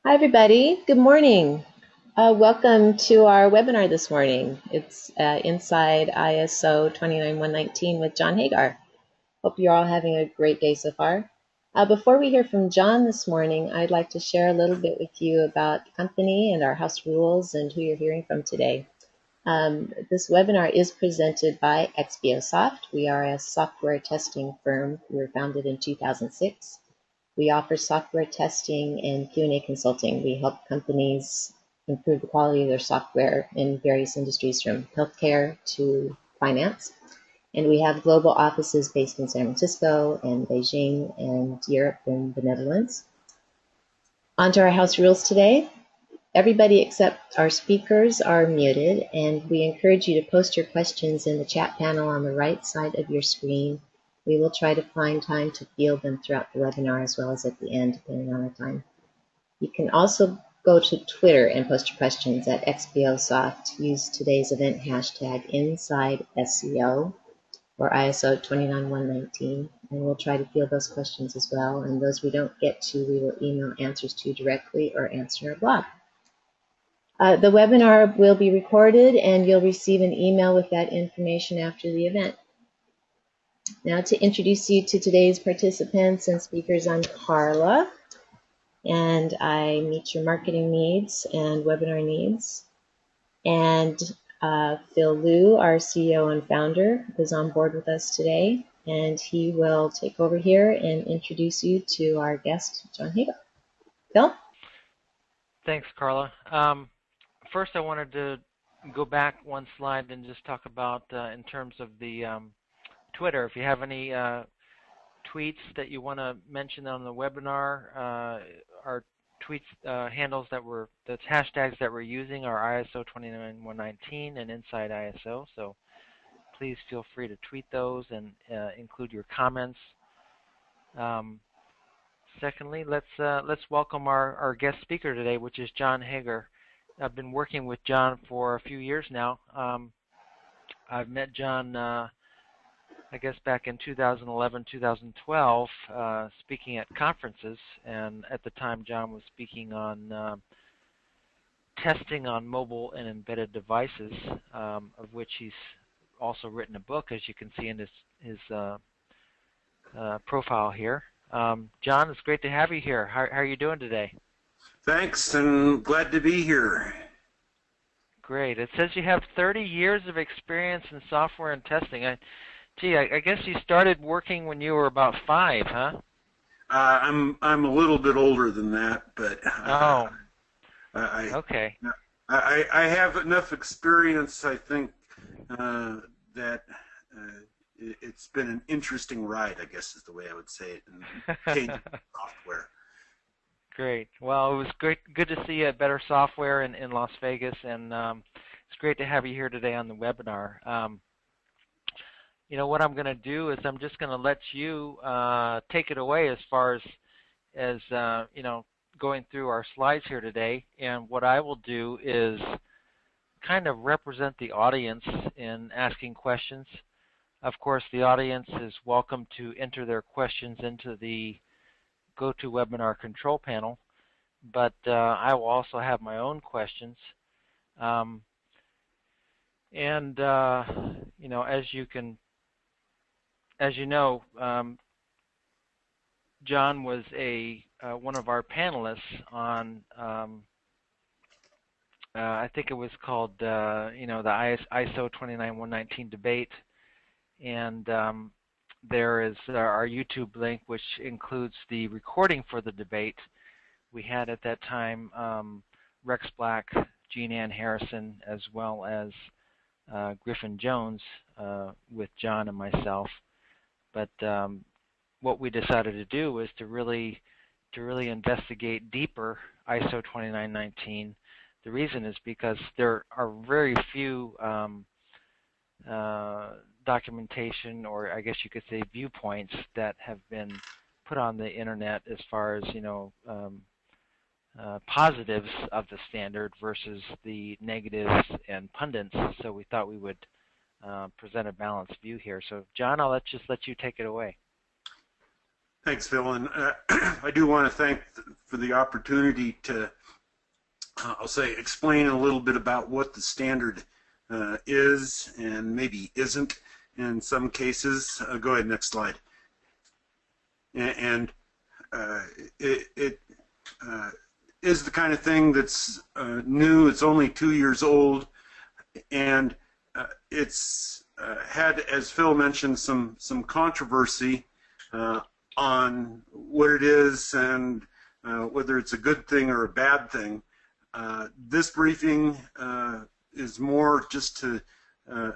Hi, everybody. Good morning. Welcome to our webinar this morning. It's Inside ISO 29119 with Jon Hagar. Hope you're all having a great day so far. Before we hear from Jon this morning, I'd like to share a little bit with you about the company and our house rules and who you're hearing from today. This webinar is presented by XBOSoft. We are a software testing firm. We were founded in 2006. We offer software testing and Q&A consulting. We help companies improve the quality of their software in various industries from healthcare to finance. And we have global offices based in San Francisco and Beijing and Europe and the Netherlands. On to our house rules today. Everybody except our speakers are muted, and we encourage you to post your questions in the chat panel on the right side of your screen. We will try to find time to field them throughout the webinar as well as at the end, depending on our time. You can also go to Twitter and post your questions at XBOSoft. Use today's event hashtag InsideSEO or ISO 29119, and we'll try to field those questions as well. And those we don't get to, we will email answers to directly or answer in our blog. The webinar will be recorded, and you'll receive an email with that information after the event. Now, to introduce you to today's participants and speakers, I'm Carla, and I meet your marketing needs and webinar needs. And Phil Lew, our CEO and founder, is on board with us today, and he will take over here and introduce you to our guest, Jon Hagar. Phil? Thanks, Carla. First, I wanted to go back one slide and just talk about, in terms of the Twitter, if you have any tweets that you want to mention on the webinar, our tweets handles that's hashtags that we're using are ISO 29119 and Inside ISO. So please feel free to tweet those and include your comments. Secondly, let's welcome our guest speaker today, which is Jon Hagar. I've been working with Jon for a few years now. I've met Jon, I guess, back in 2011, 2012, speaking at conferences, and at the time Jon was speaking on testing on mobile and embedded devices, of which he's also written a book, as you can see in his profile here. Jon, it's great to have you here. How are you doing today? Thanks, and glad to be here. Great. It says you have 30 years of experience in software and testing. I guess you started working when you were about 5, huh? I'm a little bit older than that, but okay. I have enough experience, I think, that it's been an interesting ride, I guess is the way I would say it, in changing software. Great. Well, it was good to see you at Better Software in Las Vegas, and it's great to have you here today on the webinar. You know, what I'm going to do is I'm just going to let you take it away as far as you know, going through our slides here today. And what I will do is kind of represent the audience in asking questions. Of course, the audience is welcome to enter their questions into the GoToWebinar control panel, but I will also have my own questions. And you know, as you know, Jon was one of our panelists on I think it was called you know, the ISO 29119 debate, and there is our YouTube link, which includes the recording for the debate. We had at that time Rex Black, Jean Ann Harrison, as well as Griffin Jones with Jon and myself. But what we decided to do was to really investigate deeper ISO 29119. The reason is because there are very few documentation, or I guess you could say viewpoints, that have been put on the internet as far as, you know, positives of the standard versus the negatives and pundits. So we thought we would present a balanced view here. So Jon, I'll just let you take it away. Thanks, Phil, and I do want to thank for the opportunity to, I'll say, explain a little bit about what the standard is and maybe isn't in some cases. Go ahead, next slide. And it is the kind of thing that's new. It's only 2 years old, and it's had, as Phil mentioned, some controversy on what it is and whether it's a good thing or a bad thing. This briefing is more just to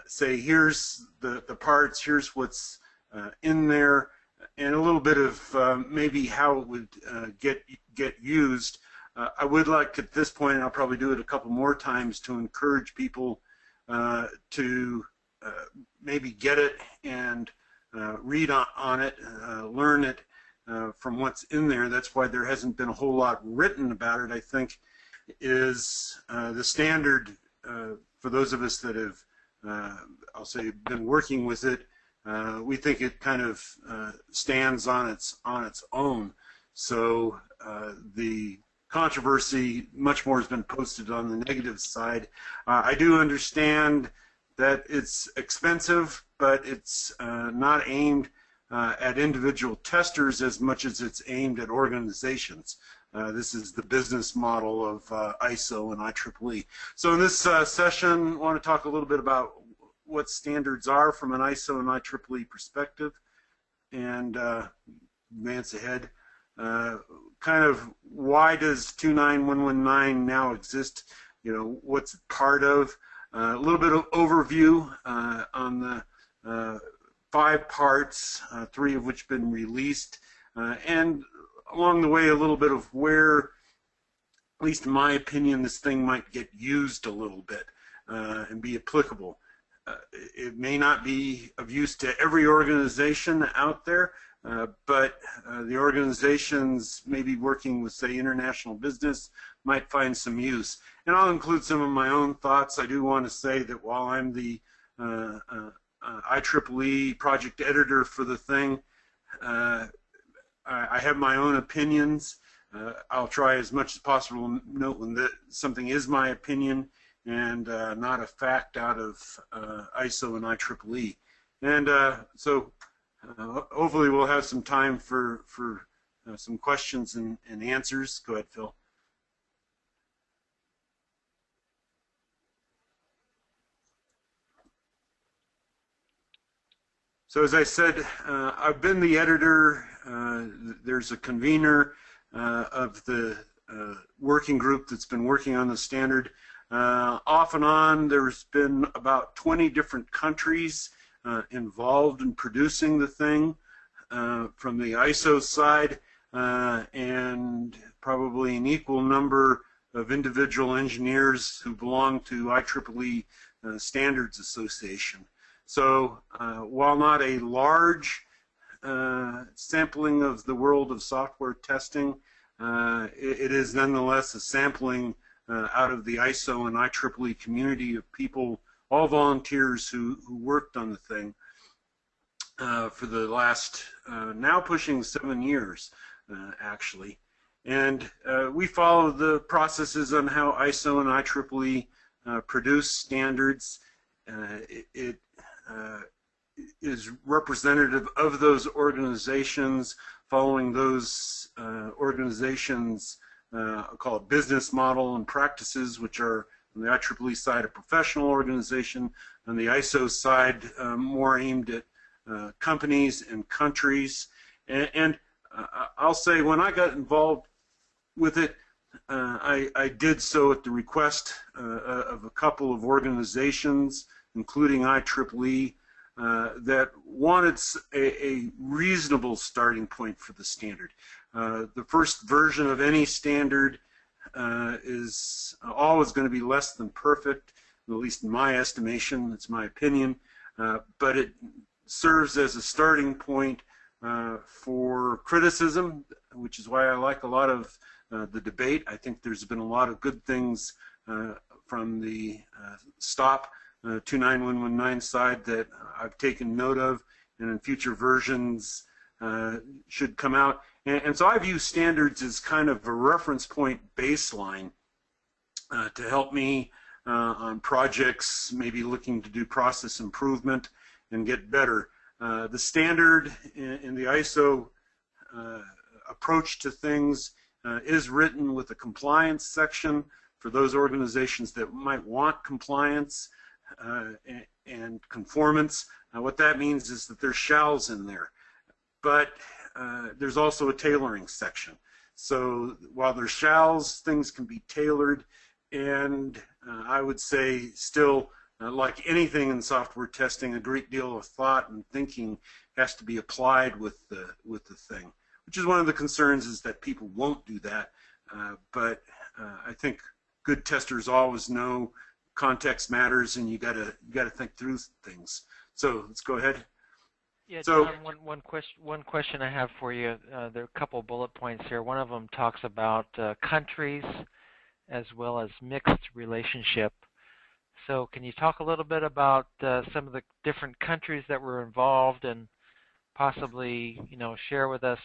say, here's the parts, here's what's in there, and a little bit of maybe how it would get used. I would like at this point, and I'll probably do it a couple more times, to encourage people to maybe get it and read on it, learn it from what's in there. That's why there hasn't been a whole lot written about it, I think, is the standard for those of us that have, I'll say, been working with it. We think it kind of stands on its own. So the controversy much more has been posted on the negative side. I do understand that it's expensive, but it's not aimed at individual testers as much as it's aimed at organizations. This is the business model of ISO and IEEE. So in this session, I want to talk a little bit about what standards are from an ISO and IEEE perspective, and advance ahead. Kind of why does 29119 now exist? You know, what's it part of? A little bit of overview on the 5 parts, 3 of which have been released, and along the way a little bit of where, at least in my opinion, this thing might get used a little bit and be applicable. It may not be of use to every organization out there, but the organizations maybe working with, say, international business might find some use. And I'll include some of my own thoughts. I do want to say that while I'm the IEEE project editor for the thing, I have my own opinions. I'll try as much as possible to note when something is my opinion and not a fact out of ISO and IEEE. And so hopefully we'll have some time for some questions and answers. Go ahead, Phil. So as I said, I've been the editor. There's a convener of the working group that's been working on the standard. Off and on, there's been about 20 different countries involved in producing the thing from the ISO side, and probably an equal number of individual engineers who belong to IEEE Standards Association. So while not a large sampling of the world of software testing, it is nonetheless a sampling out of the ISO and IEEE community of people, all volunteers who worked on the thing for the last, now pushing 7 years, actually. And we follow the processes on how ISO and IEEE produce standards. It is representative of those organizations, following those organizations' call it business model and practices, which are on the IEEE side a professional organization, on the ISO side more aimed at companies and countries. And I'll say when I got involved with it, I did so at the request of a couple of organizations, including IEEE, that wanted a reasonable starting point for the standard. The first version of any standard is always going to be less than perfect, at least in my estimation. It's my opinion, but it serves as a starting point for criticism, which is why I like a lot of the debate. I think there's been a lot of good things from the STOP 29119 side that I've taken note of, and in future versions should come out. And so I view standards as kind of a reference point baseline to help me on projects, maybe looking to do process improvement and get better. The standard in the ISO approach to things is written with a compliance section for those organizations that might want compliance and conformance. What that means is that there's shalls in there, but there's also a tailoring section. So while there's shalls, things can be tailored, and I would say still, like anything in software testing, a great deal of thought and thinking has to be applied with the thing, which is one of the concerns, is that people won't do that. But I think good testers always know context matters, and you gotta think through things. So let's go ahead. Yeah, so, John, one question I have for you. There are a couple bullet points here. One of them talks about countries as well as mixed relationship. So can you talk a little bit about some of the different countries that were involved, and possibly, share with us,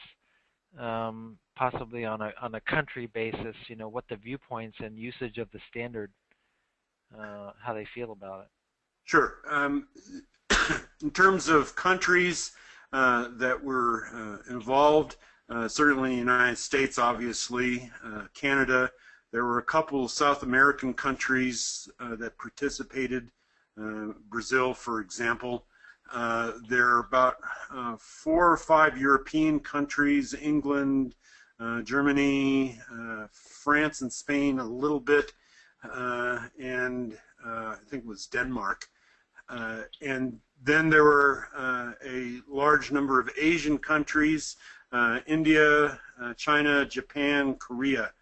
possibly on a country basis, what the viewpoints and usage of the standard, how they feel about it? Sure. In terms of countries that were involved, certainly the United States, obviously, Canada. There were a couple South American countries that participated, Brazil, for example. There are about 4 or 5 European countries, England, Germany, France and Spain a little bit, and I think it was Denmark. And then there were a large number of Asian countries, India, China, Japan, Korea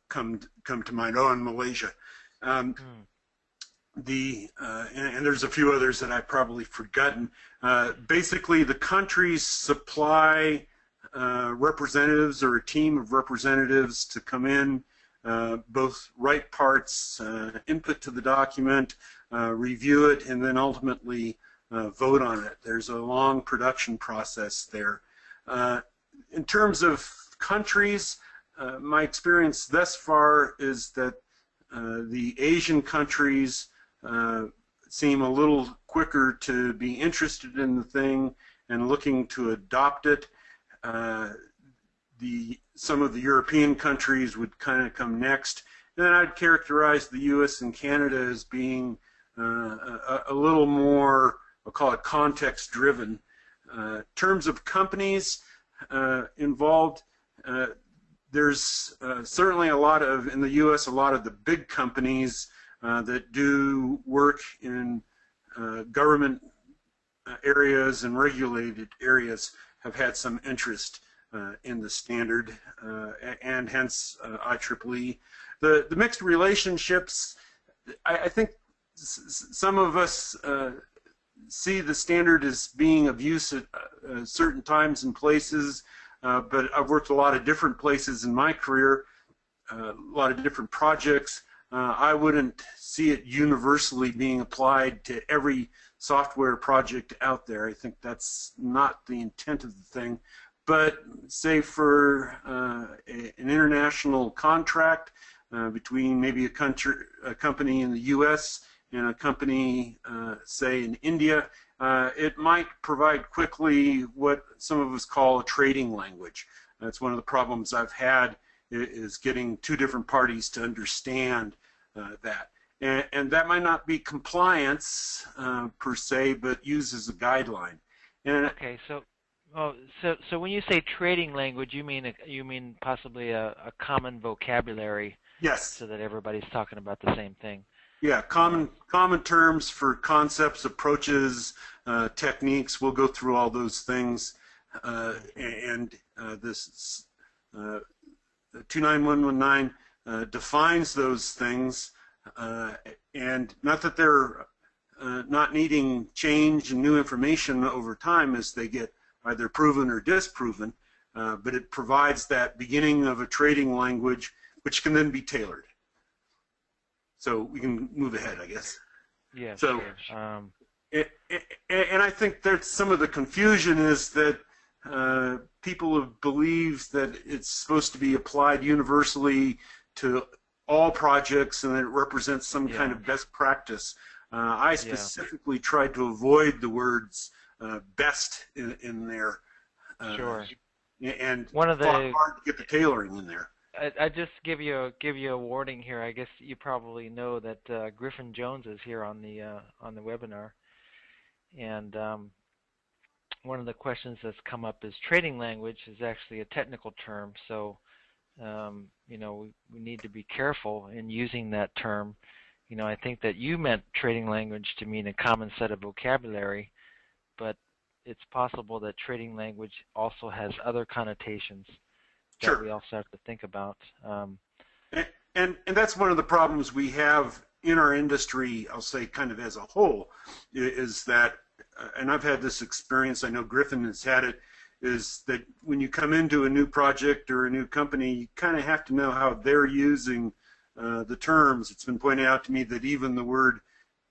come to mind. Oh, and Malaysia. And there's a few others that I've probably forgotten. Basically, the countries supply representatives or a team of representatives to come in, both write parts, input to the document, review it, and then ultimately vote on it. There's a long production process there. In terms of countries, my experience thus far is that the Asian countries seem a little quicker to be interested in the thing and looking to adopt it. Some of the European countries would kind of come next. And then I'd characterize the U.S. and Canada as being a little more, I'll call it context-driven. In terms of companies involved, there's certainly a lot of, in the U.S., a lot of the big companies that do work in government areas and regulated areas have had some interest in the standard, and hence IEEE. The mixed relationships, I think some of us see the standard as being of use at certain times and places, but I've worked a lot of different places in my career, a lot of different projects. I wouldn't see it universally being applied to every software project out there. I think that's not the intent of the thing. But say for an international contract between maybe a company in the U.S. and a company, say, in India, it might provide quickly what some of us call a trading language. That's one of the problems I've had, is getting two different parties to understand that. And that might not be compliance per se, but used as a guideline. And okay, so when you say trading language, you mean possibly a common vocabulary? Yes. So that everybody's talking about the same thing. Yeah, common terms for concepts, approaches, techniques. We'll go through all those things, and this 29119 defines those things, and not that they're not needing change and new information over time as they get either proven or disproven, but it provides that beginning of a trading language which can then be tailored. So we can move ahead, I guess. Yeah, so, sure. And I think that some of the confusion is that people have believed that it's supposed to be applied universally to all projects and that it represents some kind of best practice. I specifically tried to avoid the words best in there. Sure. And one of the fought hard to get the tailoring in there. I just give you a warning here. I guess you probably know that Griffin Jones is here on the webinar, and one of the questions that's come up is trading language is actually a technical term, so you know, we need to be careful in using that term. You know, I think that you meant trading language to mean a common set of vocabulary, but it's possible that trading language also has other connotations that we also have to think about. And that's one of the problems we have in our industry, I'll say kind of as a whole, is that, and I've had this experience, I know Griffin has had it, is that when you come into a new project or a new company, you kind of have to know how they're using the terms. It's been pointed out to me that even the word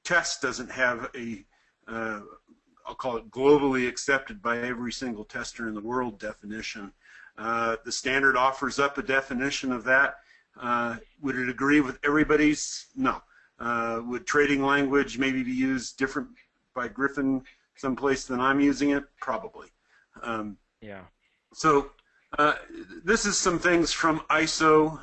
test doesn't have a, I'll call it globally accepted by every single tester in the world definition. The standard offers up a definition of that. Would it agree with everybody's? No. Would trading language maybe be used different by Griffin someplace than I'm using it? Probably. So this is some things from ISO.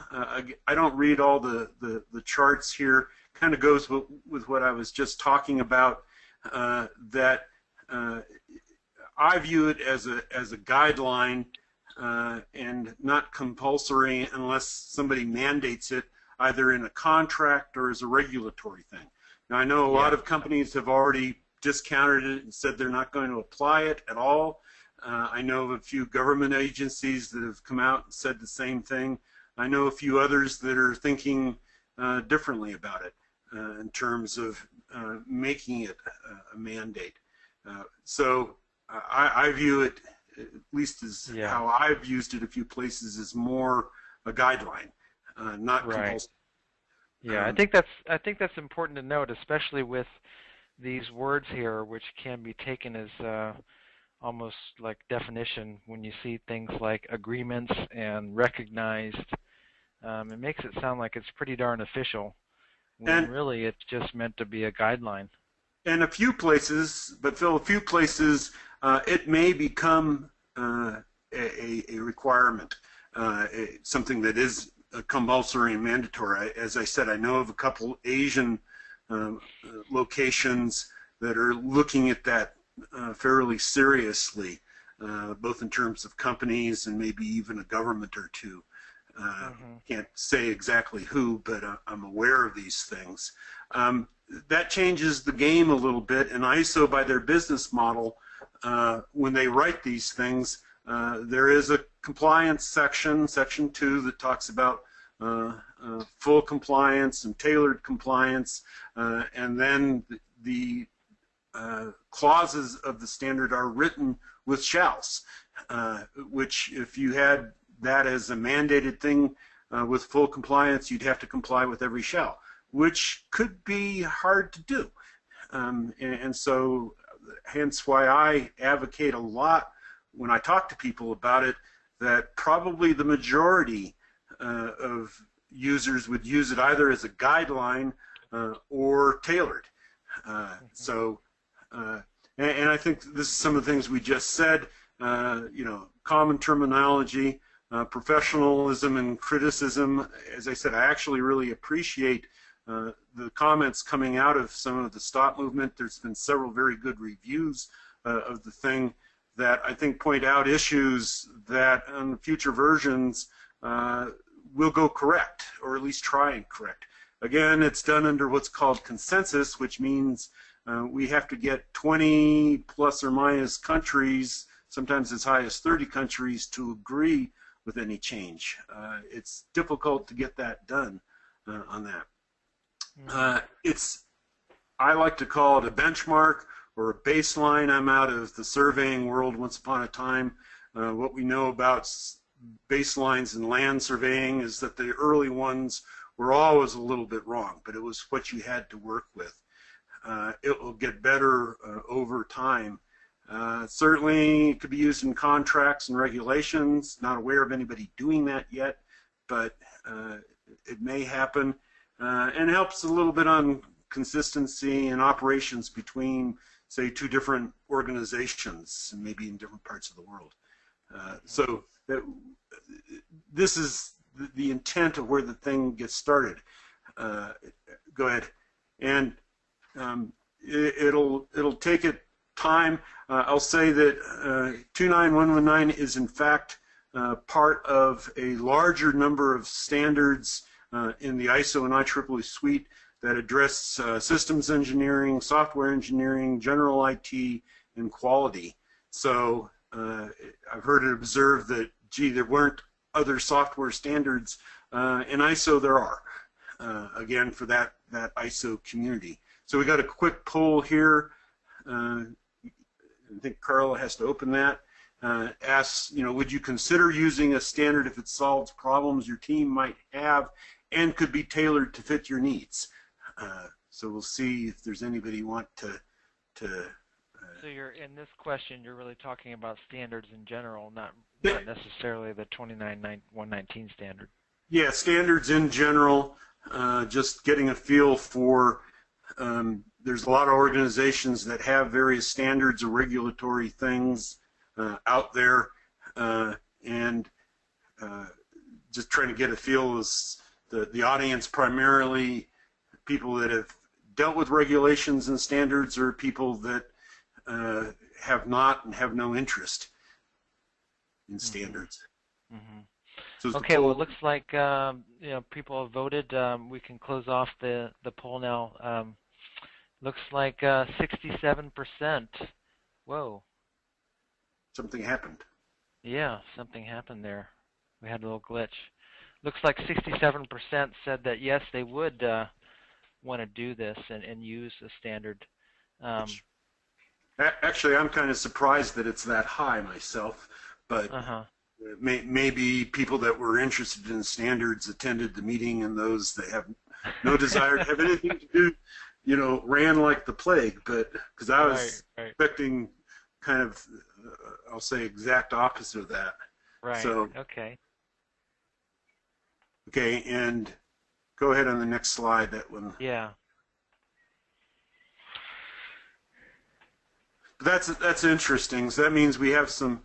I don't read all the charts here. Kind of goes with what I was just talking about. That I view it as a guideline and not compulsory unless somebody mandates it, either in a contract or as a regulatory thing. Now, I know a lot of companies have already discounted it and said they're not going to apply it at all. I know of a few government agencies that have come out and said the same thing. I know a few others that are thinking differently about it in terms of making it a mandate. So I view it, at least as how I've used it a few places, as more a guideline, not compulsory. Yeah, I think that's important to note, especially with these words here, which can be taken as almost like definition when you see things like agreements and recognized. It makes it sound like it's pretty darn official, when really it's just meant to be a guideline. And a few places, but Phil, a few places, it may become a requirement, something that is compulsory and mandatory. As I said, I know of a couple Asian locations that are looking at that fairly seriously, both in terms of companies and maybe even a government or two. Can't say exactly who, but I'm aware of these things. That changes the game a little bit, and ISO, by their business model, when they write these things, there is a compliance section, Section 2, that talks about full compliance and tailored compliance, and then the clauses of the standard are written with shalls, which if you had that as a mandated thing with full compliance, you'd have to comply with every shall, which could be hard to do. And so hence why I advocate a lot when I talk to people about it, that probably the majority of users would use it either as a guideline or tailored. And I think this is some of the things we just said, you know, common terminology, professionalism and criticism. As I said, I actually really appreciate the comments coming out of some of the stop movement. There's been several very good reviews of the thing that I think point out issues that on future versions will go correct, or at least try and correct. Again, it's done under what's called consensus, which means we have to get 20 plus or minus countries, sometimes as high as 30 countries, to agree with any change. It's difficult to get that done on that. I like to call it a benchmark or a baseline. I'm out of the surveying world once upon a time. What we know about baselines in land surveying is that the early ones were always a little bit wrong, but it was what you had to work with. It will get better over time. Certainly it could be used in contracts and regulations. Not aware of anybody doing that yet, but it may happen, and helps a little bit on consistency and operations between, say, two different organizations, maybe in different parts of the world. So this is the intent of where the thing gets started. Go ahead, and it'll take it time. I'll say that 29119 is in fact part of a larger number of standards in the ISO and IEEE suite that address systems engineering, software engineering, general IT, and quality. So I've heard it observed that, gee, there weren't other software standards. In ISO there are, again, for that ISO community. So we got a quick poll here. I think Carla has to open that. Asks, would you consider using a standard if it solves problems your team might have and could be tailored to fit your needs? So we'll see if there's anybody want to. So you're in this question, you're really talking about standards in general, not necessarily the 29119 standard. Yeah, standards in general. Just getting a feel for. There's a lot of organizations that have various standards or regulatory things out there, and just trying to get a feel as the audience primarily people that have dealt with regulations and standards, or people that have not and have no interest in standards. Mm-hmm. So okay, well, it looks like people have voted. We can close off the poll now. Looks like 67%. Whoa. Something happened. Yeah, something happened there. We had a little glitch. Looks like 67% said that yes, they would want to do this and use a standard. Actually, I'm kind of surprised that it's that high myself, but maybe people that were interested in standards attended the meeting, and those that have no desire to have anything to do, ran like the plague. But because I was expecting kind of, I'll say, exact opposite of that. Right. So, okay. Okay, and go ahead on the next slide. That one. Yeah. That's interesting. So that means we have some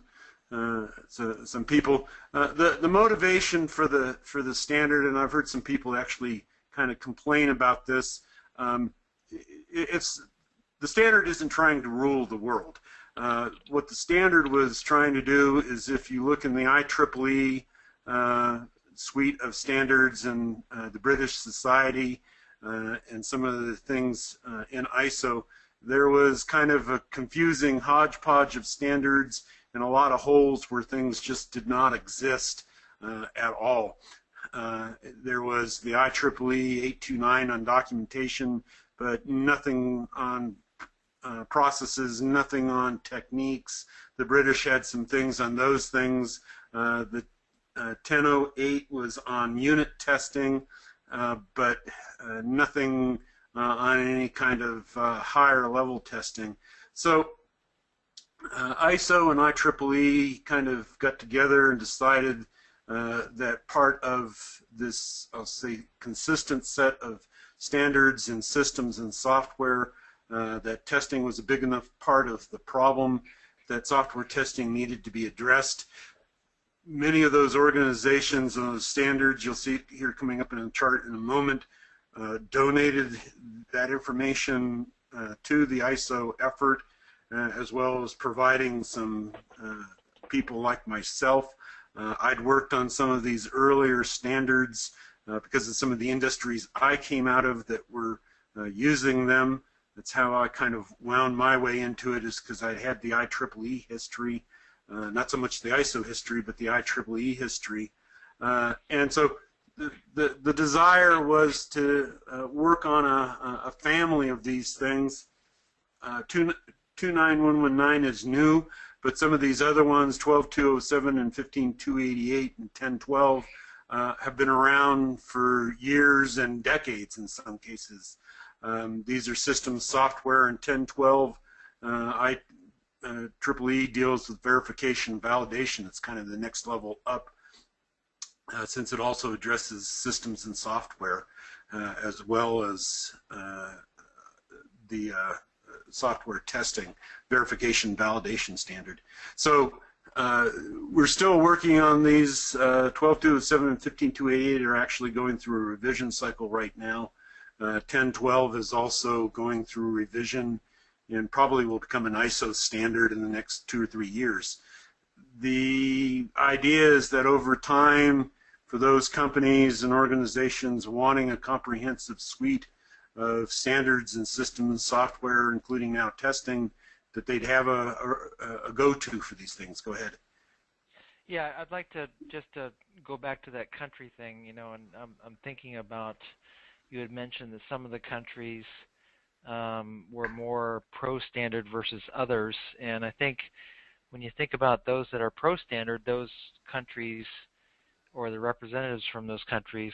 people. The motivation for the standard, and I've heard some people actually kind of complain about this. The standard isn't trying to rule the world. What the standard was trying to do is, if you look in the IEEE suite of standards and the British Society and some of the things in ISO, there was kind of a confusing hodgepodge of standards and a lot of holes where things just did not exist at all. There was the IEEE 829 on documentation, but nothing on processes, nothing on techniques. The British had some things on those things. The 1008 was on unit testing, but nothing on any kind of higher level testing. So ISO and IEEE kind of got together and decided that part of this, I'll say, consistent set of standards in systems and software, that testing was a big enough part of the problem that software testing needed to be addressed. Many of those organizations and those standards, you'll see here coming up in a chart in a moment, donated that information to the ISO effort, as well as providing some people like myself. I'd worked on some of these earlier standards because of some of the industries I came out of that were using them. That's how I kind of wound my way into it, is because I had the IEEE history, not so much the ISO history, but the IEEE history. And so the desire was to work on a family of these things. 29119 is new, but some of these other ones, 12207 and 15288 and 1012, have been around for years and decades in some cases. These are systems software, and 1012 I EEE deals with verification and validation. It's kind of the next level up, since it also addresses systems and software, as well as the software testing, verification, validation standard. So we're still working on these. 12.207 and 15.288 are actually going through a revision cycle right now. 10.12 is also going through revision and probably will become an ISO standard in the next 2 or 3 years. The idea is that over time, for those companies and organizations wanting a comprehensive suite of standards and systems and software, including now testing, that they'd have a go-to for these things. Go ahead. Yeah, I'd like to just go back to that country thing, you know, and I'm thinking about, you had mentioned that some of the countries were more pro-standard versus others, and I think when you think about those that are pro-standard, those countries or the representatives from those countries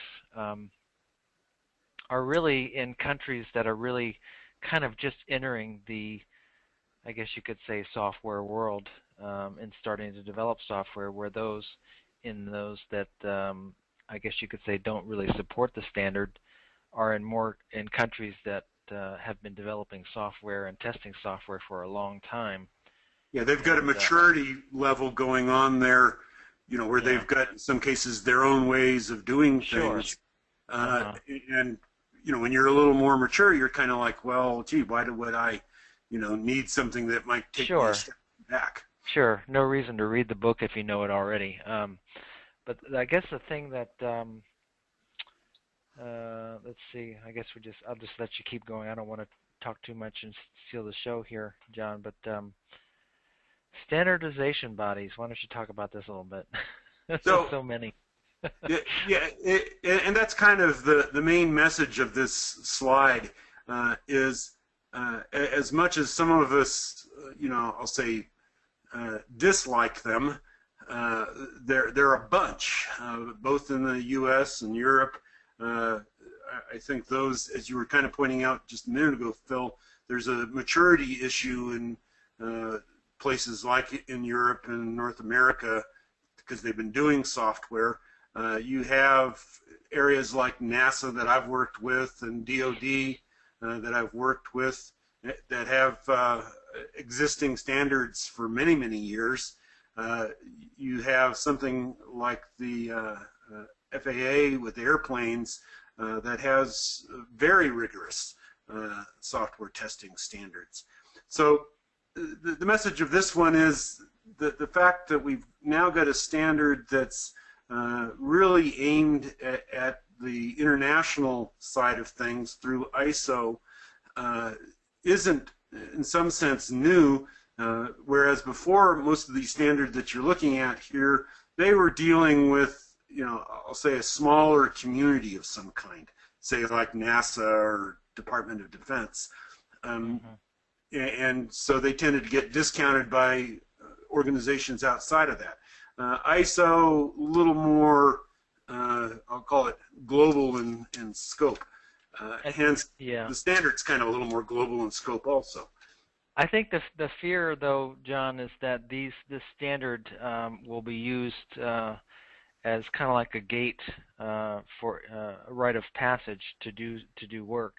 are really in countries that are really kind of just entering the, I guess you could say, software world and starting to develop software, where those that I guess you could say don't really support the standard are in countries that have been developing software and testing software for a long time. Yeah, they've got a maturity level going on there, you know, where they've got, in some cases, their own ways of doing things. Sure. And, you know, when you're a little more mature, you're kind of like, well, gee, why would I, you know, need something that might take me a step back? Sure. No reason to read the book if you know it already. But I guess the thing that, let's see, I guess I'll just let you keep going. I don't want to talk too much and steal the show here, John, but standardization bodies, why don't you talk about this a little bit? So many. And that's kind of the main message of this slide, is as much as some of us, you know, I'll say dislike them, they're a bunch, both in the U.S. and Europe. I think those, as you were kind of pointing out just a minute ago, Phil, there's a maturity issue in places like in Europe and North America because they've been doing software. You have areas like NASA that I've worked with and DoD that I've worked with that have existing standards for many, many years. You have something like the FAA with airplanes that has very rigorous software testing standards. So the message of this one is that the fact that we've now got a standard that's really aimed at the international side of things through ISO isn't in some sense new, whereas before most of these standards that you're looking at here, they were dealing with, you know, I'll say a smaller community of some kind, say like NASA or Department of Defense. And so they tended to get discounted by organizations outside of that. ISO, a little more, I'll call it global in scope. Hence, the standard's kind of a little more global in scope also. I think the fear, though, John, is that this standard will be used as kind of like a gate for a rite of passage to do work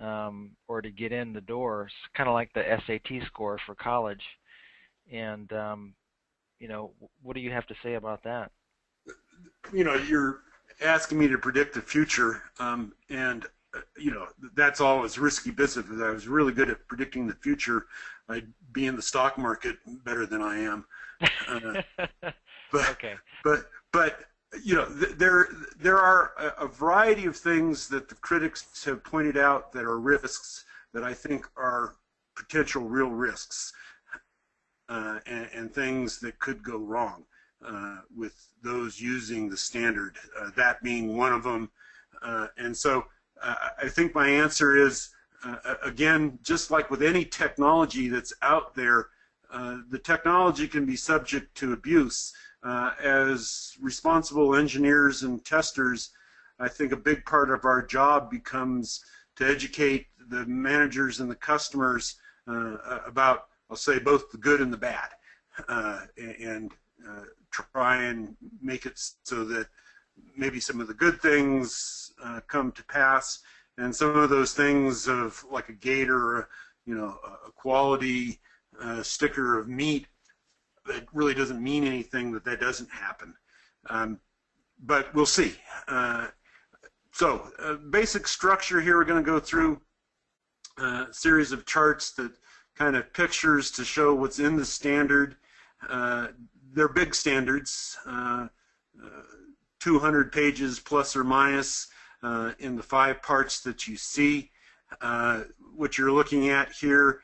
or to get in the door. It's kind of like the SAT score for college. And you know, what do you have to say about that? You know, you're asking me to predict the future, and you know, that's always risky business. If I was really good at predicting the future, I'd be in the stock market better than I am. But you know, there are a variety of things that the critics have pointed out that are risks that I think are potential real risks, and things that could go wrong with those using the standard, that being one of them. And so I think my answer is, again, just like with any technology that's out there, the technology can be subject to abuse. As responsible engineers and testers, I think a big part of our job becomes to educate the managers and the customers about I'll say both the good and the bad, and try and make it so that maybe some of the good things come to pass, and some of those things of like a gate or a quality sticker of meat, that really doesn't mean anything, that doesn't happen. But we'll see. So basic structure here, we're going to go through a series of charts that kind of pictures to show what's in the standard. They're big standards, 200 pages plus or minus in the 5 parts that you see. What you're looking at here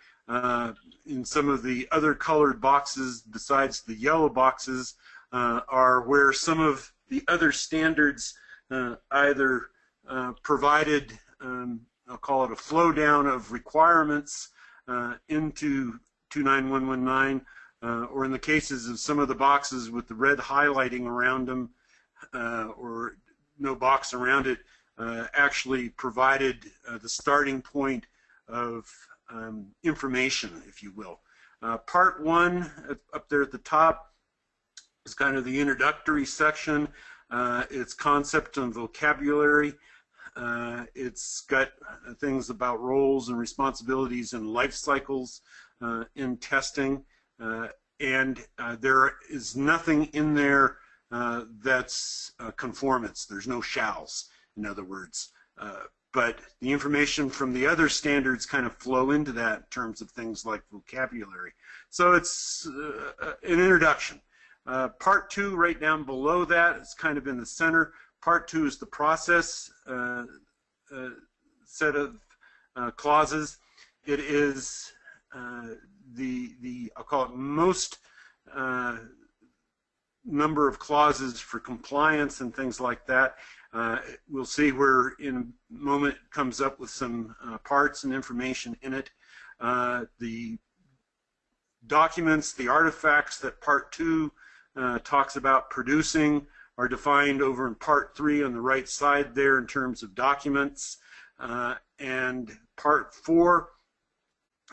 in some of the other colored boxes besides the yellow boxes are where some of the other standards either provided, I'll call it a flow down of requirements into 29119, or in the cases of some of the boxes with the red highlighting around them, or no box around it, actually provided the starting point of information, if you will. Part 1 up there at the top is kind of the introductory section. It's concept and vocabulary. It's got things about roles and responsibilities and life cycles in testing, and there is nothing in there that's conformance. There's no shalls, in other words. But the information from the other standards kind of flow into that in terms of things like vocabulary. So it's an introduction. Part 2, right down below that, is kind of in the center. Part 2 is the process set of clauses. It is I'll call it most number of clauses for compliance and things like that. We'll see where in a moment it comes up with some parts and information in it. The documents, the artifacts that Part 2 talks about producing are defined over in Part 3 on the right side there in terms of documents. And Part 4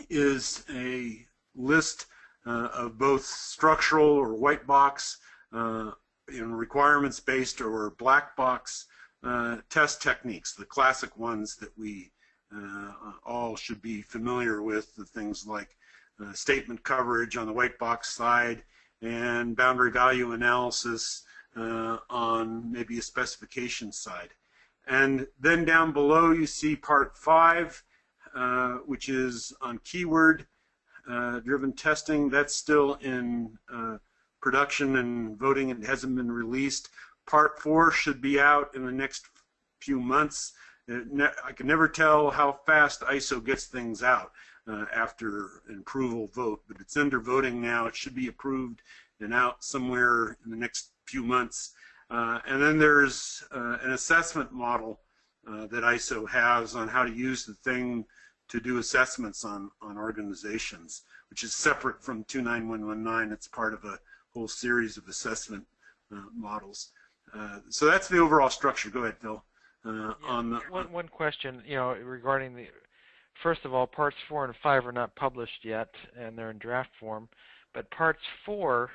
is a list of both structural or white box in requirements-based or black box test techniques, the classic ones that we all should be familiar with, the things like statement coverage on the white box side and boundary value analysis on maybe a specification side. And then down below you see Part 5, which is on keyword driven testing. That's still in production and voting. It hasn't been released. Part 4 should be out in the next few months. I can never tell how fast ISO gets things out after an approval vote, but it's under voting now. It should be approved and out somewhere in the next few months. And then there's an assessment model that ISO has on how to use the thing to do assessments on organizations, which is separate from 29119. It's part of a whole series of assessment models. So that's the overall structure. Go ahead, Phil. One question, regarding the, first of all, parts 4 and 5 are not published yet, and they're in draft form. But parts 4,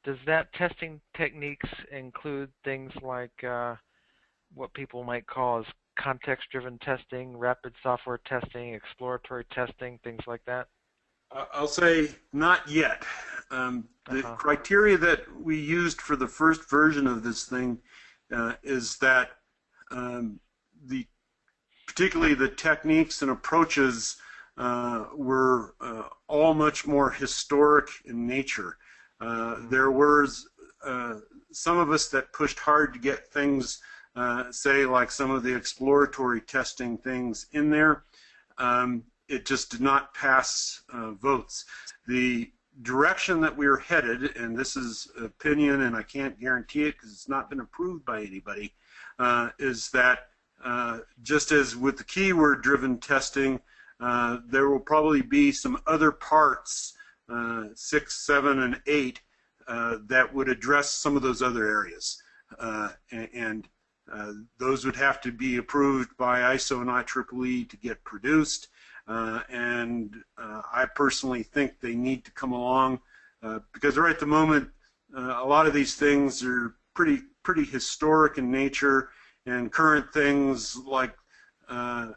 does that testing techniques include things like what people might call as context-driven testing, rapid software testing, exploratory testing, things like that? I'll say not yet. The criteria that we used for the first version of this thing is that particularly the techniques and approaches were all much more historic in nature. There was some of us that pushed hard to get things, say like some of the exploratory testing things in there. It just did not pass votes. The direction that we are headed, and this is opinion and I can't guarantee it because it's not been approved by anybody, is that just as with the keyword driven testing, there will probably be some other parts, 6, 7, and 8, that would address some of those other areas. And those would have to be approved by ISO and IEEE to get produced. and I personally think they need to come along because right at the moment, a lot of these things are pretty historic in nature, and current things like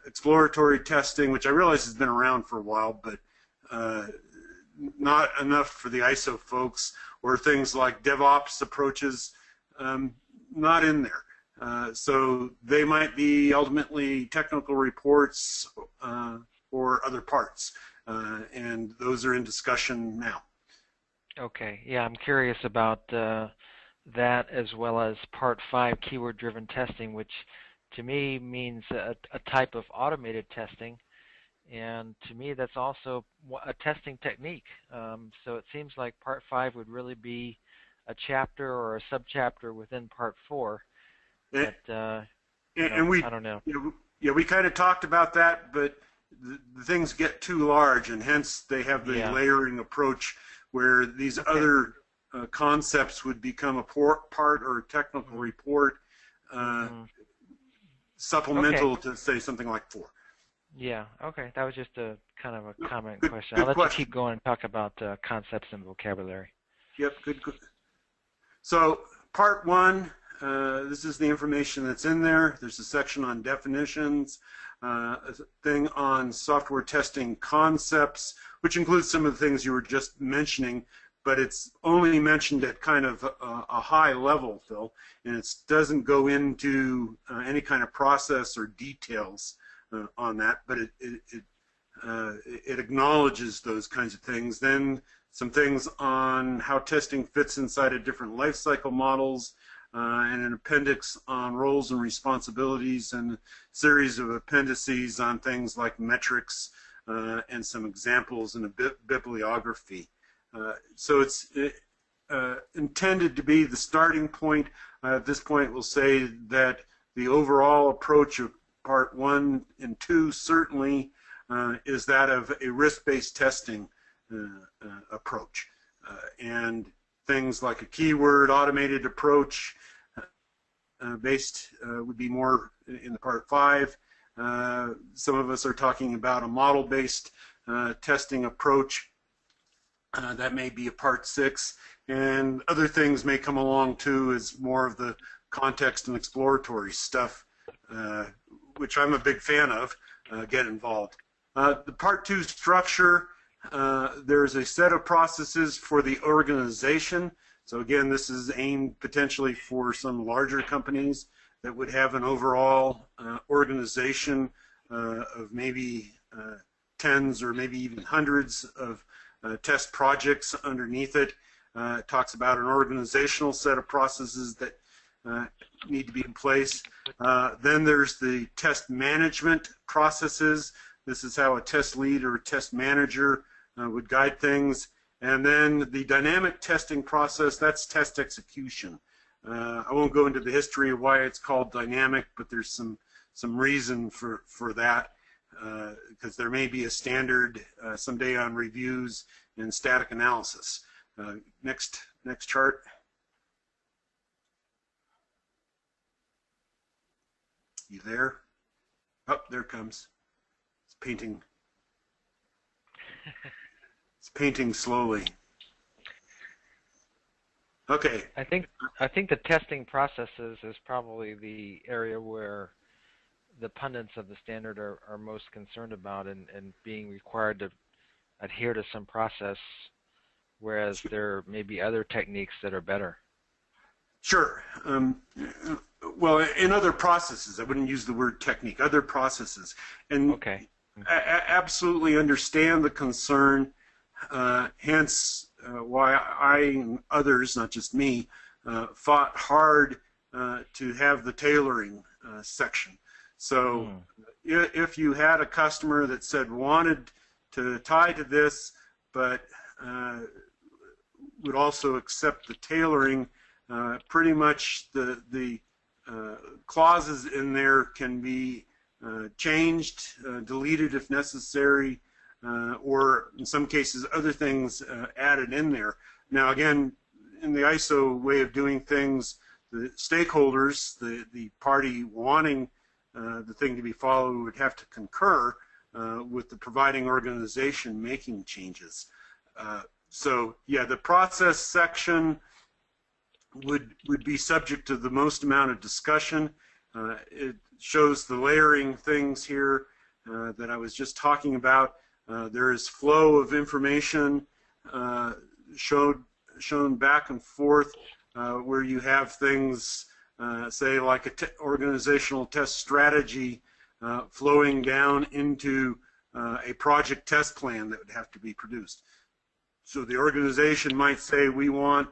exploratory testing, which I realize has been around for a while, but not enough for the ISO folks, or things like DevOps approaches, not in there. So they might be ultimately technical reports or other parts, and those are in discussion now. Okay, yeah, I'm curious about that, as well as Part 5, keyword-driven testing, which to me means a type of automated testing, and to me that's also a testing technique. So it seems like Part 5 would really be a chapter or a subchapter within Part 4. But and we, I don't know. Yeah, we kind of talked about that, but the things get too large, and hence they have the layering approach where these other concepts would become a part or a technical report, supplemental to say something like 4. Yeah, okay. That was just a kind of a comment Good question. I'll let question. you keep going and talk about concepts and vocabulary. Yep, good. So Part 1, this is the information that's in there. There's a section on definitions, a thing on software testing concepts, which includes some of the things you were just mentioning, but it's only mentioned at kind of a high level, Phil, and it doesn't go into any kind of process or details on that, but it acknowledges those kinds of things. Then some things on how testing fits inside of different life cycle models, and an appendix on roles and responsibilities, and a series of appendices on things like metrics and some examples and a bibliography. So it's intended to be the starting point. At this point, we'll say that the overall approach of Part 1 and 2 certainly is that of a risk-based testing approach. And things like a keyword automated approach based would be more in the Part 5. Some of us are talking about a model-based testing approach. That may be a Part 6, and other things may come along too as more of the context and exploratory stuff, which I'm a big fan of, get involved. The Part 2 structure, there's a set of processes for the organization. So again, this is aimed potentially for some larger companies that would have an overall organization of maybe tens or maybe even hundreds of test projects underneath it. It talks about an organizational set of processes that need to be in place. Then there's the test management processes. This is how a test lead or a test manager would guide things. And then the dynamic testing process, that's test execution. I won't go into the history of why it's called dynamic, but there's some reason for that, because there may be a standard someday on reviews and static analysis. Next chart. You there? Oh, there it comes. It's painting. It's painting slowly. Okay. I think the testing processes is probably the area where the pundits of the standard are most concerned about, and being required to adhere to some process, whereas there may be other techniques that are better. Sure. Well, in other processes, I wouldn't use the word technique, other processes. And okay. Absolutely understand the concern, hence why I and others, not just me, fought hard to have the tailoring section. So if you had a customer that said wanted to tie to this, but would also accept the tailoring, pretty much the clauses in there can be changed, deleted if necessary, or in some cases other things added in there. Now again, in the ISO way of doing things, the stakeholders, the party wanting the thing to be followed would have to concur, with the providing organization making changes. So yeah, the process section would be subject to the most amount of discussion. It shows the layering things here that I was just talking about. There is flow of information shown back and forth, where you have things, say, like a organizational test strategy flowing down into a project test plan that would have to be produced. So the organization might say, we want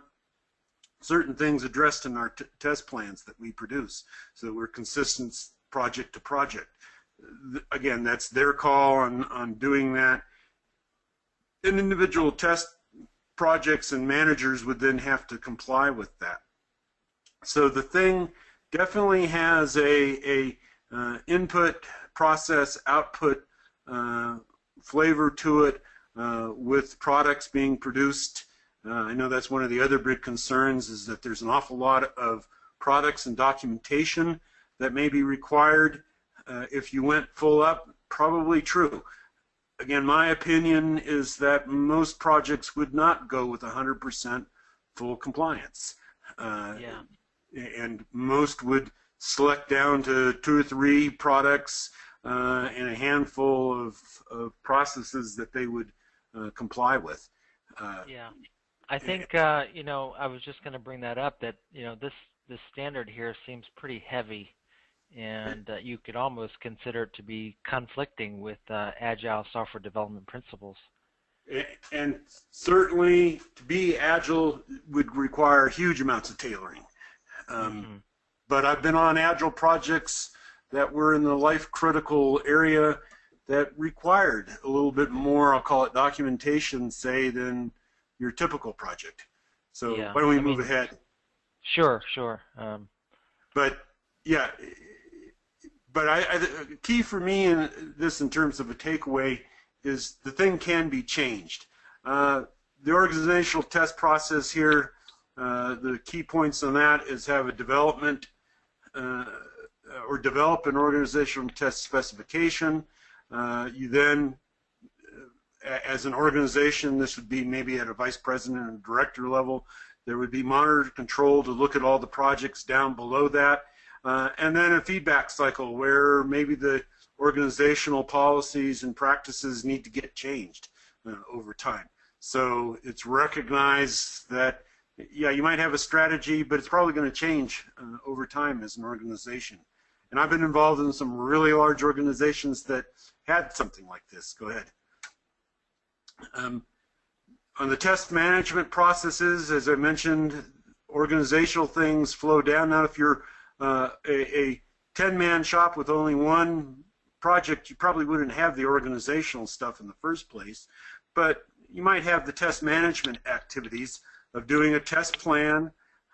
certain things addressed in our test plans that we produce, so that we're consistent project to project. Again, that's their call on doing that. And individual test projects and managers would then have to comply with that. So the thing definitely has a input, process, output flavor to it, with products being produced. I know that's one of the other big concerns, is that there's an awful lot of products and documentation that may be required. If you went full up, probably true. Again, my opinion is that most projects would not go with 100% full compliance. And most would select down to 2 or 3 products and a handful of processes that they would comply with. I think you know, I was just going to bring that up, that this standard here seems pretty heavy, and you could almost consider it to be conflicting with agile software development principles. And certainly, to be agile would require huge amounts of tailoring. But I've been on agile projects that were in the life-critical area that required a little bit more, I'll call it documentation, say, than your typical project. So why don't we move ahead? Sure. But yeah, but key for me in this, in terms of a takeaway, is the thing can be changed. The organizational test process here, the key points on that is have a development or develop an organizational test specification. You then, as an organization, this would be maybe at a vice president and director level, there would be monitor control to look at all the projects down below that. And then a feedback cycle where maybe the organizational policies and practices need to get changed over time. So it's recognized that, yeah, you might have a strategy, but it's probably going to change over time as an organization. And I've been involved in some really large organizations that had something like this. Go ahead. On the test management processes, as I mentioned, organizational things flow down. Now, if you're a 10-man shop with only one project, you probably wouldn't have the organizational stuff in the first place, but you might have the test management activities of doing a test plan.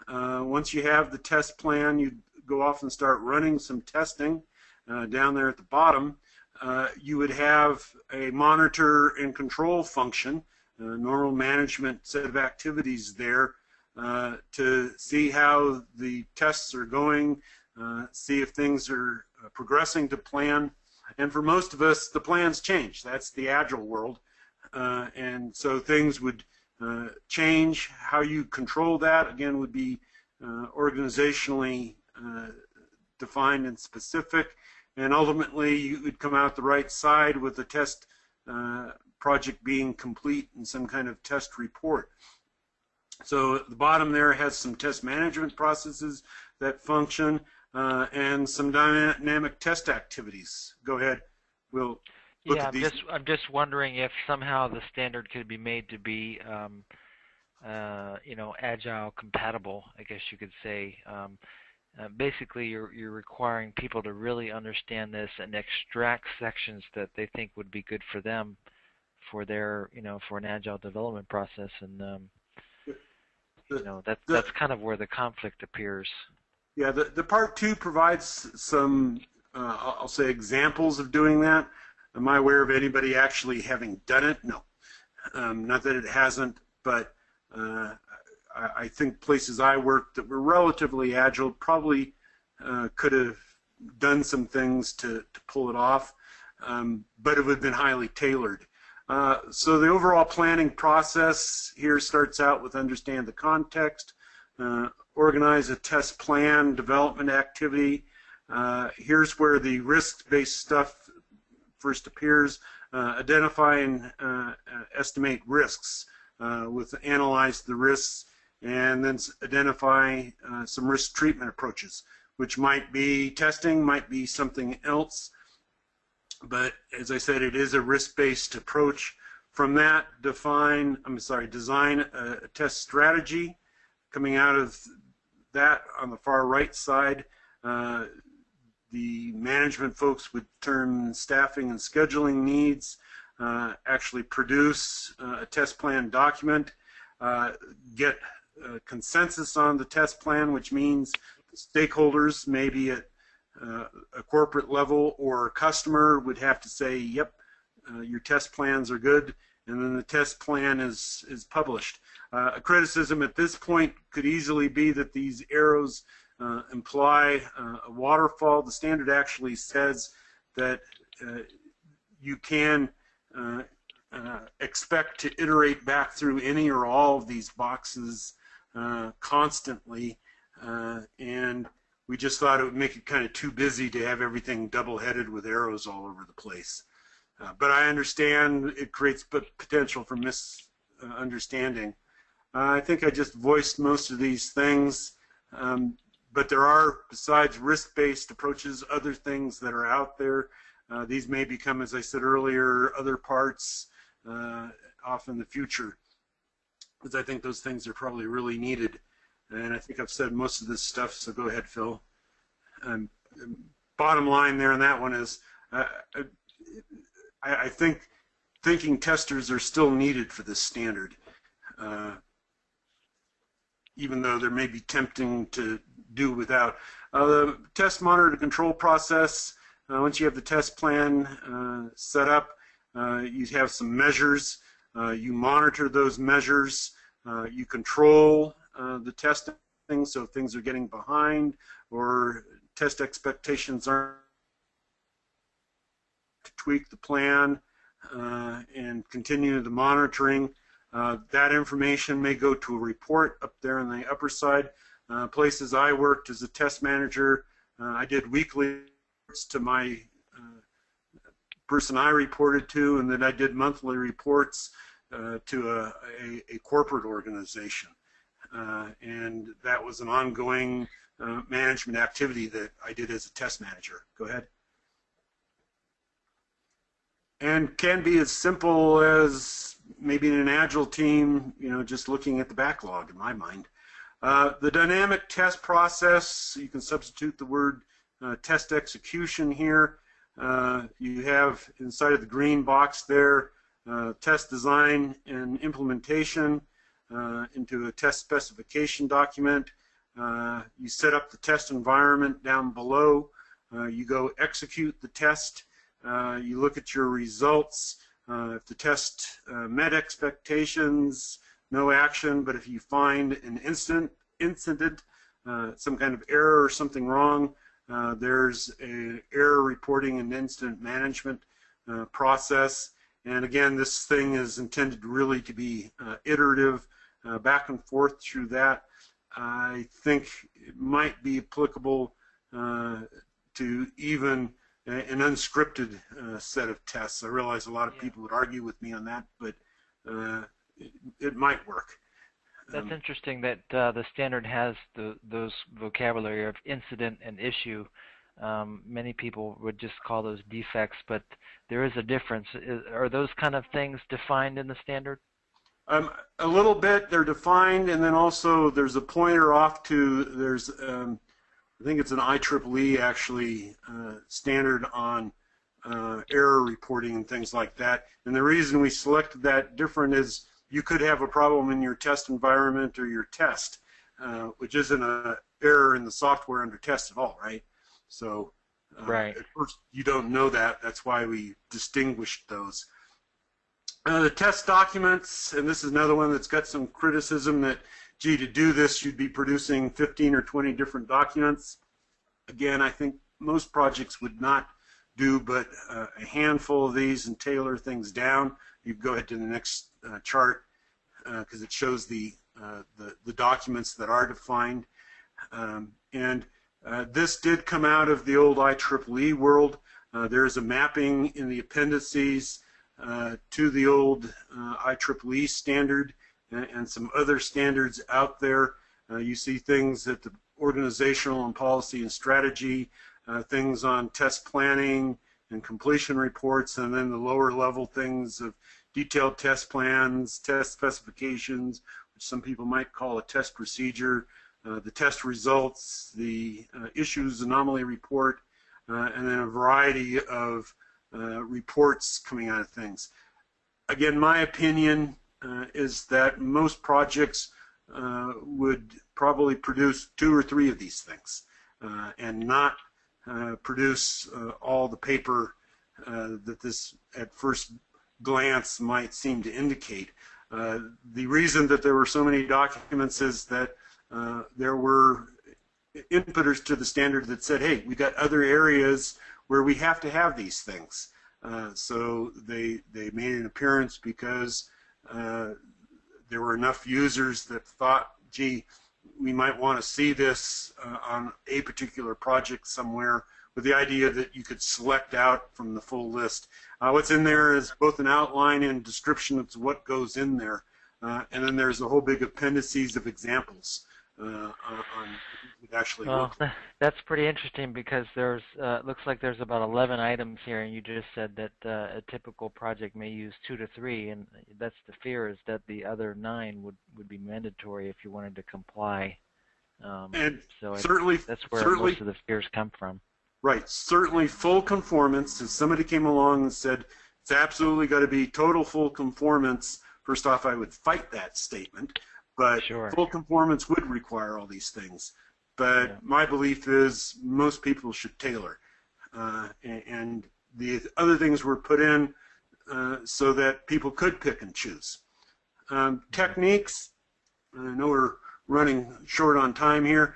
Once you have the test plan, you go off and start running some testing down there at the bottom. You would have a monitor and control function, normal management set of activities there to see how the tests are going, see if things are progressing to plan. And for most of us, the plans change. That's the agile world. And so things would change. How you control that, again, would be organizationally defined and specific. And ultimately, you would come out the right side with the test project being complete and some kind of test report. So at the bottom there has some test management processes that function and some dynamic test activities. Go ahead. We'll look at these. I'm just wondering if somehow the standard could be made to be agile compatible, I guess you could say. Basically, you're requiring people to really understand this and extract sections that they think would be good for them, for their, for an agile development process, and that's kind of where the conflict appears. Yeah, the part 2 provides some, I'll say, examples of doing that. Am I aware of anybody actually having done it? No, not that it hasn't, but I think places I worked that were relatively agile probably could have done some things to pull it off. but it would have been highly tailored. So the overall planning process here starts out with understand the context, organize a test plan, development activity. Here's where the risk-based stuff first appears. Identify and estimate risks, with analyze the risks, and then identify some risk treatment approaches, which might be testing, might be something else. But as I said, it is a risk-based approach. From that, design a test strategy. Coming out of that, on the far right side, the management folks would determine staffing and scheduling needs, actually produce a test plan document, get consensus on the test plan, which means stakeholders, maybe at a corporate level or a customer, would have to say, yep, your test plans are good, and then the test plan is published. A criticism at this point could easily be that these arrows imply a waterfall. The standard actually says that you can expect to iterate back through any or all of these boxes constantly, and we just thought it would make it kind of too busy to have everything double-headed with arrows all over the place. But I understand it creates potential for misunderstanding. I think I just voiced most of these things, but there are, besides risk-based approaches, other things that are out there. These may become, as I said earlier, other parts off in the future, because I think those things are probably really needed. And I think I've said most of this stuff, so go ahead, Phil. Bottom line there on that one is, I think thinking testers are still needed for this standard, even though there may be tempting to do without. The test monitor control process, once you have the test plan set up, you have some measures. You monitor those measures. You control the testing, so if things are getting behind or test expectations aren't, to tweak the plan and continue the monitoring. That information may go to a report up there on the upper side. Places I worked as a test manager, I did weekly reports to my person I reported to, and then I did monthly reports to a corporate organization. And that was an ongoing management activity that I did as a test manager. Go ahead. And can be as simple as maybe in an agile team, just looking at the backlog in my mind. The dynamic test process, you can substitute the word test execution here. You have inside of the green box there, test design and implementation into a test specification document. You set up the test environment down below. You go execute the test. You look at your results. If the test met expectations, no action, but if you find an incident, some kind of error or something wrong, there's an error reporting and incident management process. And again, this thing is intended really to be iterative, back and forth through that. I think it might be applicable to even an unscripted set of tests. I realize a lot of people would argue with me on that, but it might work. That's interesting that the standard has those vocabulary of incident and issue. Many people would just call those defects, but there is a difference. Are those kind of things defined in the standard? A little bit. They're defined, and then also there's a pointer off to, there's I think it's an IEEE actually standard on error reporting and things like that. And the reason we selected that different is you could have a problem in your test environment or your test, which isn't an error in the software under test at all, right? So right. At first you don't know that. That's why we distinguished those. The test documents, and this is another one that's got some criticism that, gee, to do this you'd be producing 15 or 20 different documents. Again, I think most projects would not do but a handful of these and tailor things down. You go ahead to the next chart because it shows the documents that are defined. This did come out of the old IEEE world. There is a mapping in the appendices to the old IEEE standard and some other standards out there. You see things at the organizational and policy and strategy, things on test planning and completion reports, and then the lower level things of detailed test plans, test specifications, which some people might call a test procedure, the test results, the issues anomaly report, and then a variety of reports coming out of things. Again, my opinion is that most projects would probably produce 2 or 3 of these things and not produce all the paper that this at first glance might seem to indicate. The reason that there were so many documents is that there were inputters to the standard that said, hey, we got other areas where we have to have these things. So they made an appearance because there were enough users that thought, gee, we might want to see this on a particular project somewhere, with the idea that you could select out from the full list. What's in there is both an outline and description of what goes in there, and then there's a whole big appendices of examples on it actually. Well, that's pretty interesting because there's looks like there's about 11 items here, and you just said that a typical project may use 2 to 3, and that's the fear, is that the other 9 would be mandatory if you wanted to comply. And so certainly, that's where most of the fears come from. Right, certainly full conformance. If somebody came along and said it's absolutely got to be total full conformance, first off, I would fight that statement. But sure, full conformance would require all these things. But my belief is most people should tailor. And the other things were put in so that people could pick and choose. Techniques, I know we're running short on time here.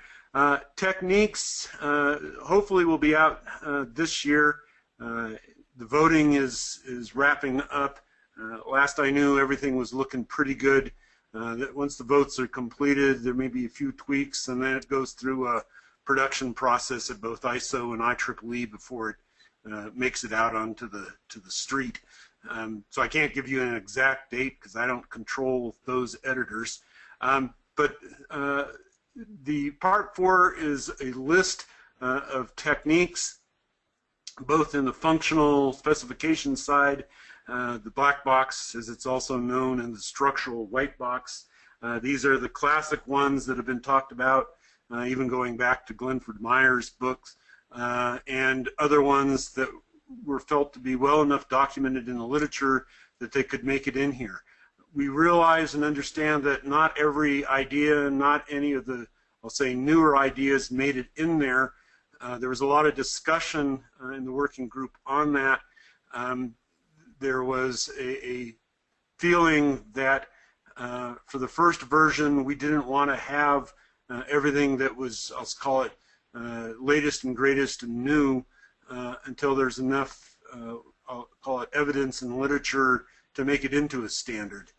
Techniques hopefully will be out this year. The voting is wrapping up. Last I knew, everything was looking pretty good. That once the votes are completed, there may be a few tweaks, and then it goes through a production process at both ISO and IEEE before it makes it out onto the street. So I can't give you an exact date because I don't control those editors. But the part 4 is a list of techniques, both in the functional specification side, the black box, as it's also known, and the structural white box. These are the classic ones that have been talked about, even going back to Glenford Meyer's books, and other ones that were felt to be well enough documented in the literature that they could make it in here. We realize and understand that not every idea, not any of the, I'll say, newer ideas made it in there. There was a lot of discussion in the working group on that. There was a feeling that for the first version, we didn't want to have everything that was, I'll call it, latest and greatest and new until there's enough, I'll call it, evidence and literature to make it into a standard.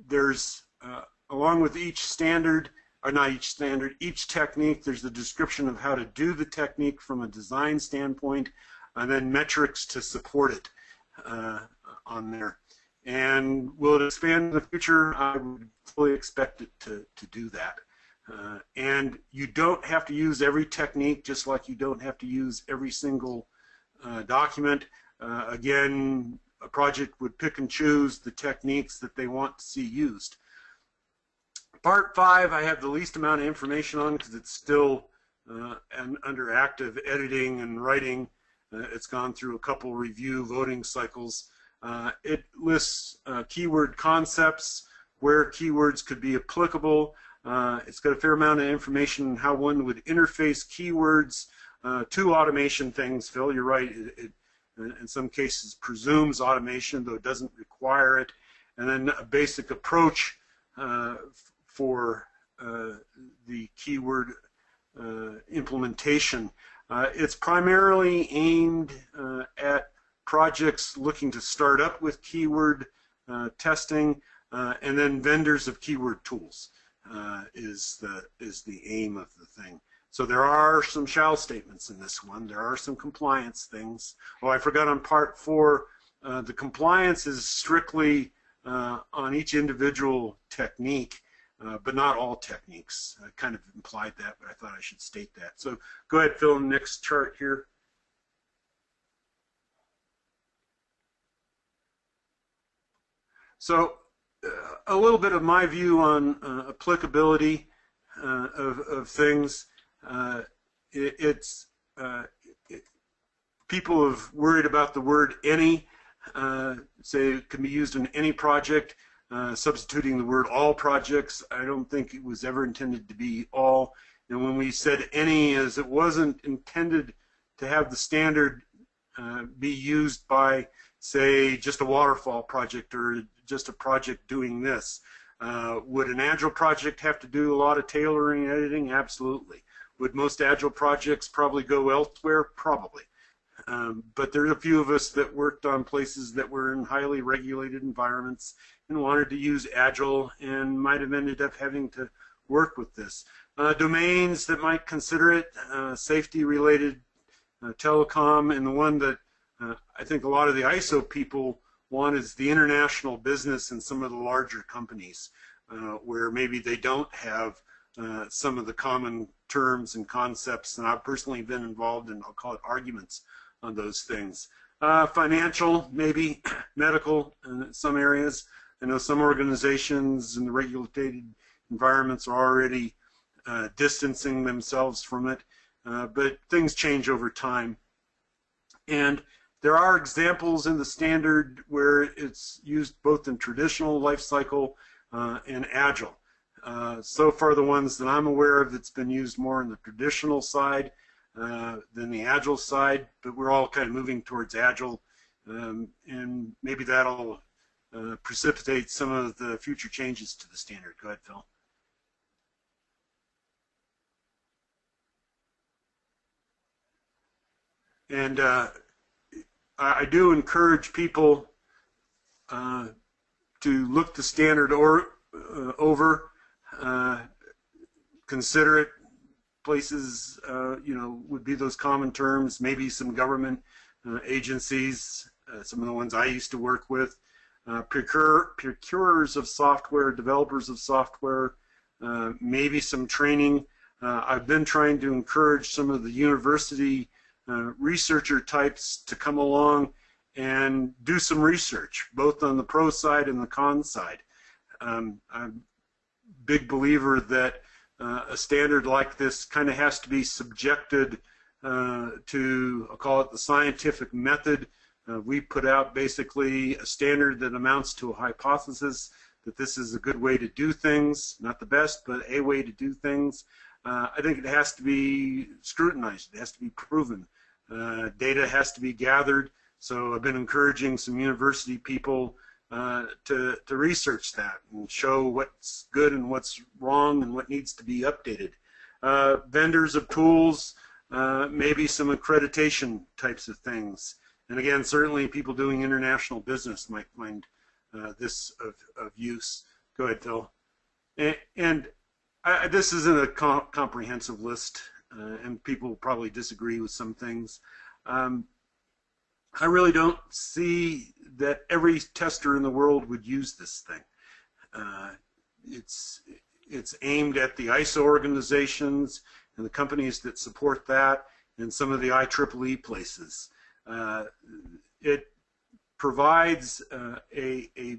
There's, along with each standard, or not each standard, each technique, there's the description of how to do the technique from a design standpoint, and then metrics to support it on there. And will it expand in the future? I would fully expect it to do that. And you don't have to use every technique, just like you don't have to use every single document. Again, a project would pick and choose the techniques that they want to see used. Part 5, I have the least amount of information on because it's still under active editing and writing. It's gone through a couple review voting cycles. It lists keyword concepts, where keywords could be applicable. It's got a fair amount of information on how one would interface keywords to automation things. Phil, you're right. It in some cases presumes automation, though it doesn't require it. And then a basic approach for the keyword implementation. It's primarily aimed at projects looking to start up with keyword testing, and then vendors of keyword tools is the aim of the thing. So there are some shall statements in this one. There are some compliance things. Oh, I forgot on part 4, the compliance is strictly on each individual technique, but not all techniques. I kind of implied that, but I thought I should state that. So go ahead, Phil, next chart here. So a little bit of my view on applicability of things. People have worried about the word any, say it can be used in any project, substituting the word all projects. I don't think it was ever intended to be all. And when we said any, as it wasn't intended to have the standard be used by, say, just a waterfall project or just a project doing this. Would an Agile project have to do a lot of tailoring and editing? Absolutely. Would most Agile projects probably go elsewhere? Probably. But there's a few of us that worked on places that were in highly regulated environments and wanted to use Agile and might have ended up having to work with this. Domains that might consider it, safety-related, telecom, and the one that I think a lot of the ISO people want is the international business and some of the larger companies where maybe they don't have some of the common terms and concepts, and I've personally been involved in, I'll call it, arguments on those things. Financial, maybe, medical in some areas. I know some organizations in the regulated environments are already distancing themselves from it, but things change over time. And there are examples in the standard where it's used both in traditional life cycle and Agile. So far the ones that I'm aware of that's been used more on the traditional side than the Agile side, but we're all kind of moving towards Agile, and maybe that'll precipitate some of the future changes to the standard. Go ahead, Phil. And I do encourage people to look the standard over, consider it. Places, you know, would be those common terms, maybe some government agencies, some of the ones I used to work with, procurers of software, developers of software, maybe some training. I've been trying to encourage some of the university researcher types to come along and do some research, both on the pro side and the con side. I'm a big believer that a standard like this kind of has to be subjected to, I'll call it the scientific method. We put out basically a standard that amounts to a hypothesis that this is a good way to do things, not the best, but a way to do things. I think it has to be scrutinized. It has to be proven. Data has to be gathered. So I've been encouraging some university people to research that and show what's good and what's wrong and what needs to be updated. Vendors of tools, maybe some accreditation types of things. And again, certainly people doing international business might find this of use. Go ahead, Phil. And this isn't a comprehensive list, and people probably disagree with some things. I really don't see that every tester in the world would use this thing. It's aimed at the ISO organizations and the companies that support that and some of the IEEE places. It provides a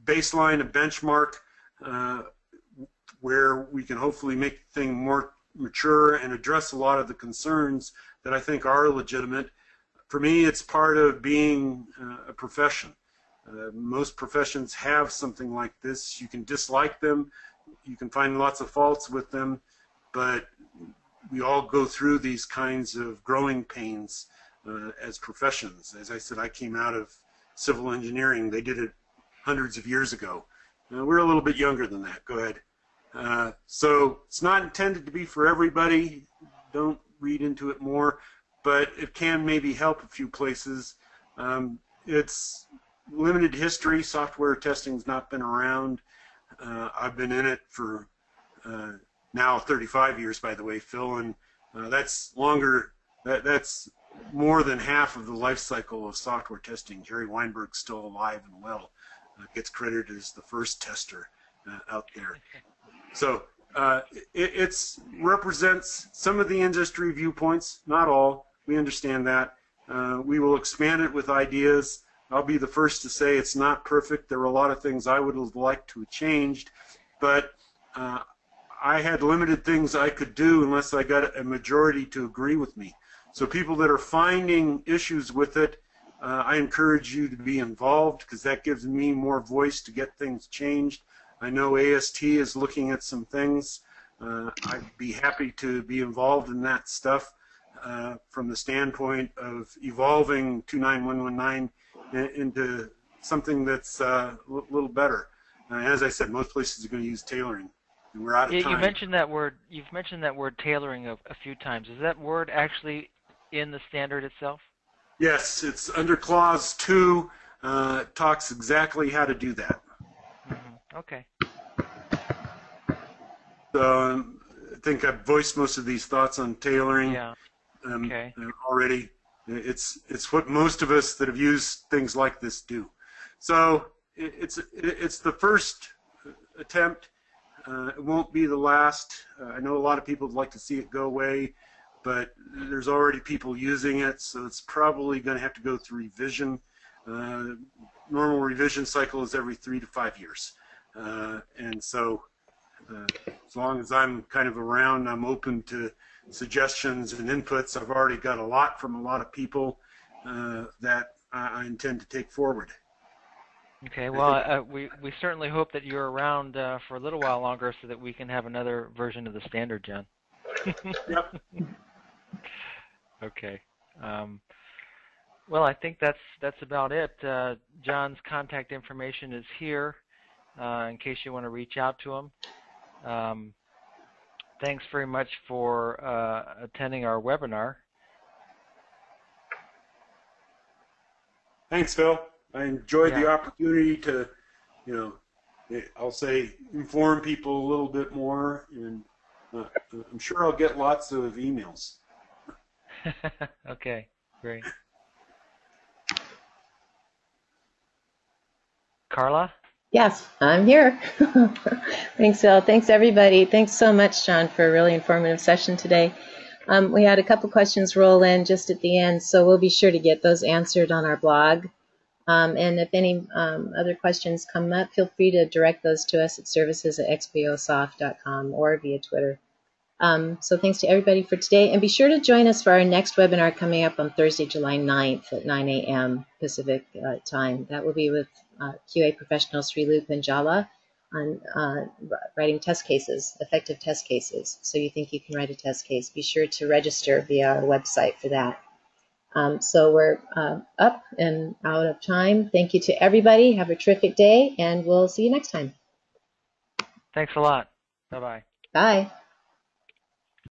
baseline, a benchmark where we can hopefully make the thing more mature and address a lot of the concerns that I think are legitimate. For me, it's part of being a profession. Most professions have something like this. You can dislike them, you can find lots of faults with them, but we all go through these kinds of growing pains as professions. As I said, I came out of civil engineering. They did it hundreds of years ago. We're a little bit younger than that. Go ahead. So it's not intended to be for everybody. Don't read into it more, but it can maybe help a few places. It's limited history. Software testing's not been around. I've been in it for now 35 years, by the way, Phil, and that's longer. That's more than half of the life cycle of software testing. Jerry Weinberg's still alive and well. Gets credited as the first tester out there. So it represents some of the industry viewpoints, not all. We understand that. We will expand it with ideas. I'll be the first to say it's not perfect. There were a lot of things I would have liked to have changed, but I had limited things I could do unless I got a majority to agree with me. So people that are finding issues with it, I encourage you to be involved, because that gives me more voice to get things changed. I know AST is looking at some things. I'd be happy to be involved in that stuff from the standpoint of evolving 29119 into something that's a little better. As I said, most places are going to use tailoring, and we're out of time. You mentioned that word. You've mentioned that word tailoring a few times. Is that word actually in the standard itself? Yes, it's under Clause 2. It talks exactly how to do that. Mm-hmm. Okay. So I think I've voiced most of these thoughts on tailoring. Yeah. Okay. Already. It's what most of us that have used things like this do. So it's the first attempt. It won't be the last. I know a lot of people would like to see it go away, but there's already people using it, so it's probably going to have to go through revision. Normal revision cycle is every 3 to 5 years. And so as long as I'm kind of around, I'm open to suggestions and inputs. I've already got a lot from a lot of people that I intend to take forward. Okay, well, we certainly hope that you're around for a little while longer so that we can have another version of the standard, John. Yep. Okay. Well, I think that's about it. John's contact information is here in case you want to reach out to him. Thanks very much for attending our webinar. Thanks, Phil. I enjoyed the opportunity to, I'll say, inform people a little bit more, and I'm sure I'll get lots of emails. Okay, great. Carla? Yes, I'm here. Thanks, Phil. Thanks, everybody. Thanks so much, John, for a really informative session today. We had a couple questions roll in just at the end, so we'll be sure to get those answered on our blog. And if any other questions come up, feel free to direct those to us at services@xbosoft.com or via Twitter. So thanks to everybody for today. And be sure to join us for our next webinar coming up on Thursday, July 9th at 9 a.m. Pacific time. That will be with QA professional Sri Lew Panjala on writing test cases, effective test cases. So you think you can write a test case. Be sure to register via our website for that. So we're up and out of time. Thank you to everybody. Have a terrific day, and we'll see you next time. Thanks a lot. Bye-bye. Bye.